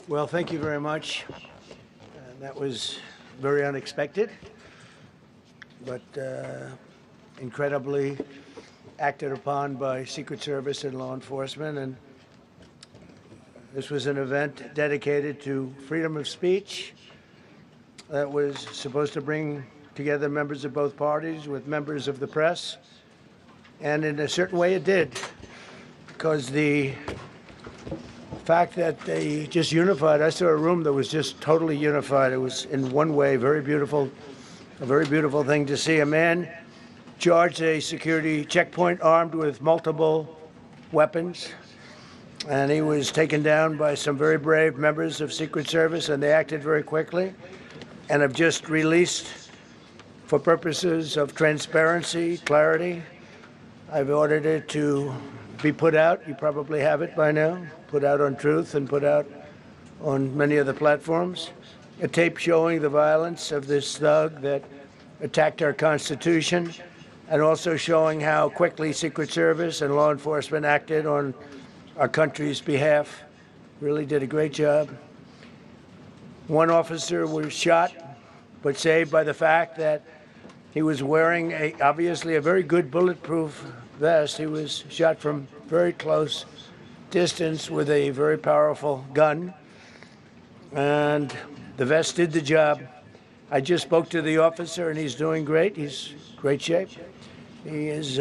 Well, thank you very much. That was very unexpected, but incredibly acted upon by Secret Service and law enforcement. And this was an event dedicated to freedom of speech that was supposed to bring together members of both parties with members of the press. And in a certain way it did, because the fact that they just unified, I saw a room that was just totally unified. It was in one way very beautiful, a very beautiful thing to see. A man charged a security checkpoint armed with multiple weapons, and he was taken down by some very brave members of Secret Service, and they acted very quickly and have just released, for purposes of transparency, clarity, I've ordered it to be put out. You probably have it by now. Put out on Truth and put out on many of the platforms. A tape showing the violence of this thug that attacked our Constitution, and also showing how quickly Secret Service and law enforcement acted on our country's behalf. Really did a great job. One officer was shot, but saved by the fact that he was wearing obviously a very good bulletproof vest. He was shot from very close distance with a very powerful gun, and the vest did the job. I just spoke to the officer, and he's doing great. He's in great shape. He is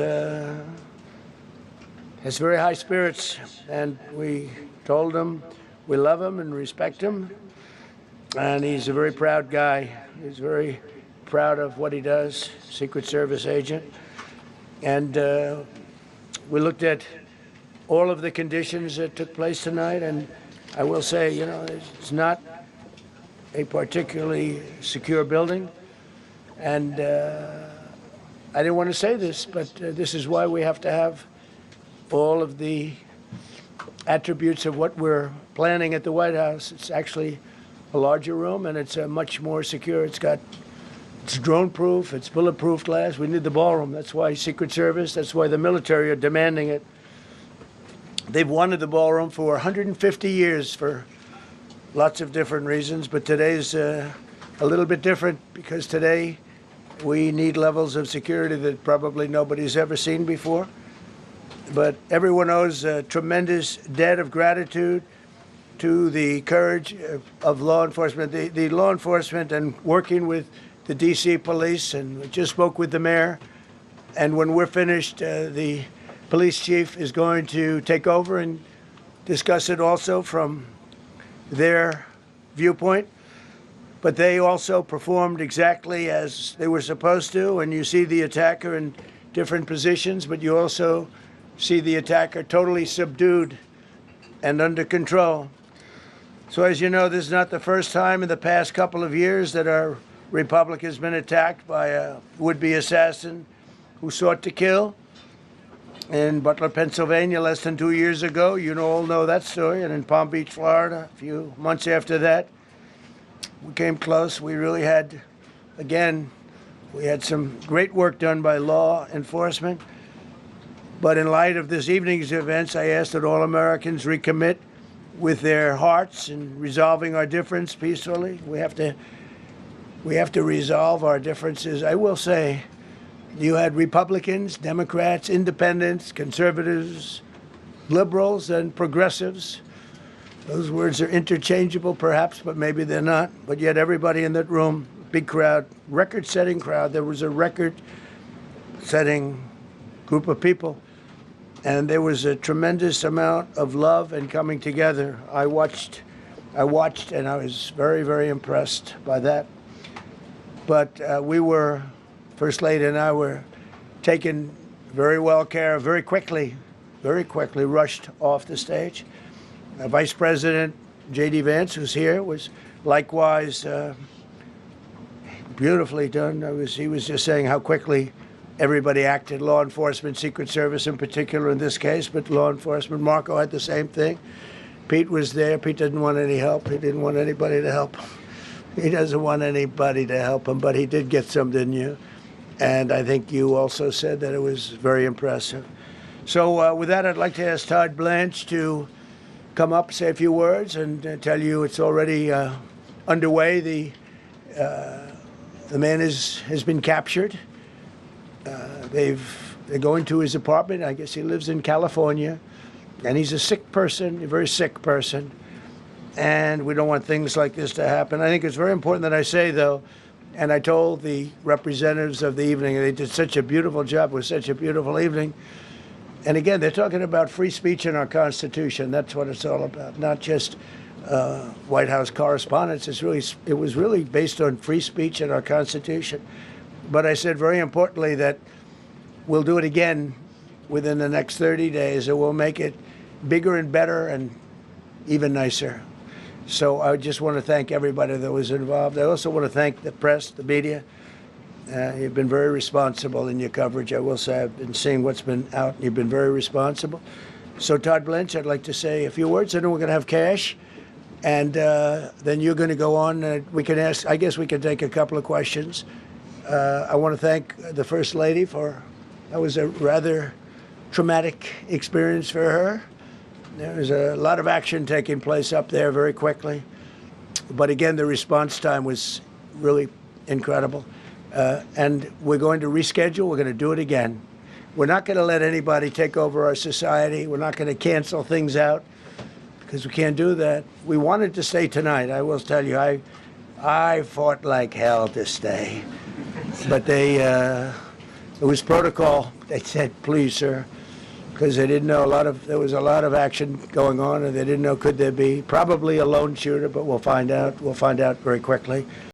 has very high spirits, and we told him we love him and respect him, and he's a very proud guy. He's very proud of what he does, Secret Service agent. And we looked at all of the conditions that took place tonight, and I will say, you know, it's not a particularly secure building. And I didn't want to say this, but this is why we have to have all of the attributes of what we're planning at the White House. It's actually a larger room, and it's much more secure. It's drone-proof, it's bulletproof glass. We need the ballroom. That's why Secret Service, that's why the military are demanding it. They've wanted the ballroom for 150 years for lots of different reasons, but today's a little bit different, because today we need levels of security that probably nobody's ever seen before. But everyone owes a tremendous debt of gratitude to the courage of law enforcement, the law enforcement, and working with the D.C. police. And we just spoke with the mayor. And when we're finished, the police chief is going to take over and discuss it also from their viewpoint. But they also performed exactly as they were supposed to. And you see the attacker in different positions, but you also see the attacker totally subdued and under control. So as you know, this is not the first time in the past couple of years that our republic has been attacked by a would-be assassin who sought to kill. In Butler, Pennsylvania, less than 2 years ago, you all know that story. And in Palm Beach, Florida, a few months after that, we came close. We really had, again, we had some great work done by law enforcement. But in light of this evening's events, I ask that all Americans recommit with their hearts in resolving our difference peacefully. We have to resolve our differences. I will say, you had Republicans, Democrats, independents, conservatives, liberals, and progressives. Those words are interchangeable, perhaps, but maybe they're not. But yet everybody in that room, big crowd, record-setting crowd. There was a record-setting group of people. And there was a tremendous amount of love and coming together. I watched, and I was very, very impressed by that. But we were, First Lady and I were taken very well care of, very quickly rushed off the stage. Vice President J.D. Vance, who's here, was likewise beautifully done. He was just saying how quickly everybody acted, law enforcement, Secret Service in particular in this case, but law enforcement. Marco had the same thing. Pete was there. Pete didn't want any help. He didn't want anybody to help him. He doesn't want anybody to help him, but he did get some, didn't you? And I think you also said that it was very impressive. So with that, I'd like to ask Todd Blanche to come up, say a few words, and tell you it's already underway. The man has been captured. They're going to his apartment. I guess he lives in California, and he's a sick person, a very sick person. And we don't want things like this to happen. I think it's very important that I say, though, and I told the representatives of the evening, they did such a beautiful job. It was such a beautiful evening. And again, they're talking about free speech in our Constitution. That's what it's all about, not just White House correspondence. It was really based on free speech in our Constitution. But I said very importantly that we'll do it again within the next 30 days, and we'll make it bigger and better and even nicer. So I just want to thank everybody that was involved. I also want to thank the press, the media. You've been very responsible in your coverage. I will say I've been seeing what's been out, and you've been very responsible. So Todd Blanche, I'd like to say a few words, and then we're going to have cash. And then you're going to go on. We can ask, I guess we can take a couple of questions. I want to thank the First Lady that was a rather traumatic experience for her. There was a lot of action taking place up there very quickly. But again, the response time was really incredible. And we're going to reschedule. We're going to do it again. We're not going to let anybody take over our society. We're not going to cancel things out because we can't do that. We wanted to stay tonight. I will tell you, I fought like hell to stay. But it was protocol. They said, please, sir, because they didn't know there was a lot of action going on, and they didn't know could there be probably a lone shooter, but we'll find out. We'll find out very quickly.